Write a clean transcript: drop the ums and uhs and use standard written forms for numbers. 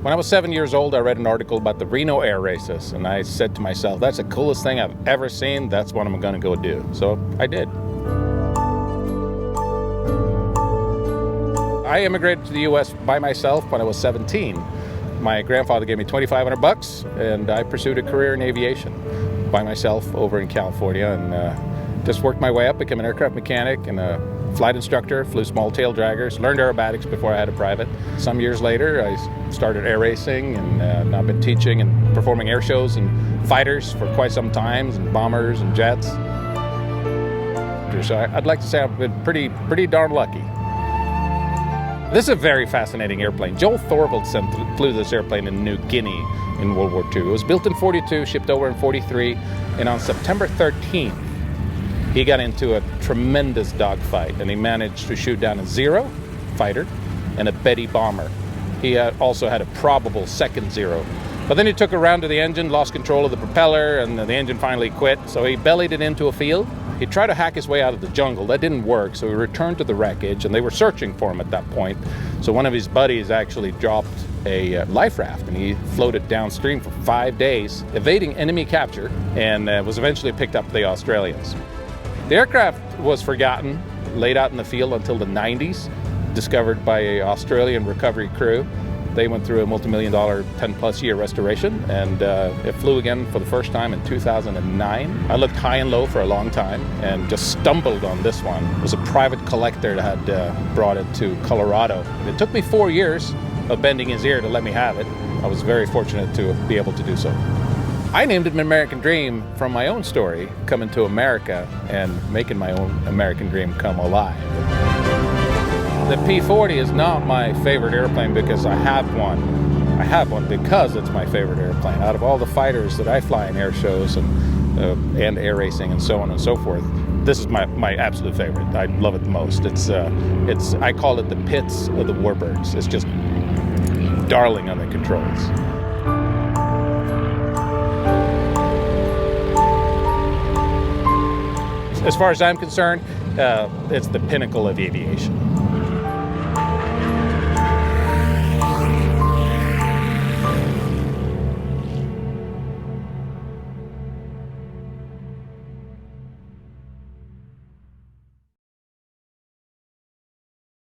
When I was 7 years old, I read an article about the Reno air races, and I said to myself, that's the coolest thing I've ever seen. That's what I'm going to go do. So I did. I immigrated to the U.S. by myself when I was 17. My grandfather gave me $2,500, and I pursued a career in aviation by myself over in California, and just worked my way up, became an aircraft mechanic and a flight instructor, flew small tail draggers, learned aerobatics before I had a private. Some years later, I started air racing, and I've been teaching and performing air shows and fighters for quite some time, and bombers and jets. So I'd like to say I've been pretty darn lucky. This is a very fascinating airplane. Joel Thorvaldson flew this airplane in New Guinea in World War II. It was built in 42, shipped over in 43, and on September 13th, he got into a tremendous dogfight, and he managed to shoot down a Zero fighter and a Betty bomber. He also had a probable second Zero. But then he took a round to the engine, lost control of the propeller, and the engine finally quit, so he bellied it into a field. He tried to hack his way out of the jungle. That didn't work, so he returned to the wreckage, and they were searching for him at that point. So one of his buddies actually dropped a life raft, and he floated downstream for 5 days, evading enemy capture, and was eventually picked up by the Australians. The aircraft was forgotten, laid out in the field until the 90s, discovered by an Australian recovery crew. They went through a multi-million-dollar, 10-plus year restoration, and it flew again for the first time in 2009. I looked high and low for a long time and just stumbled on this one. It was a private collector that had brought it to Colorado. It took me 4 years of bending his ear to let me have it. I was very fortunate to be able to do so. I named it an American Dream from my own story, coming to America and making my own American dream come alive. The P-40 is not my favorite airplane because I have one. I have one because it's my favorite airplane. Out of all the fighters that I fly in air shows and air racing and so on and so forth, this is my absolute favorite. I love it the most. I call it the pits of the Warbirds. It's just darling on the controls. As far as I'm concerned, it's the pinnacle of aviation.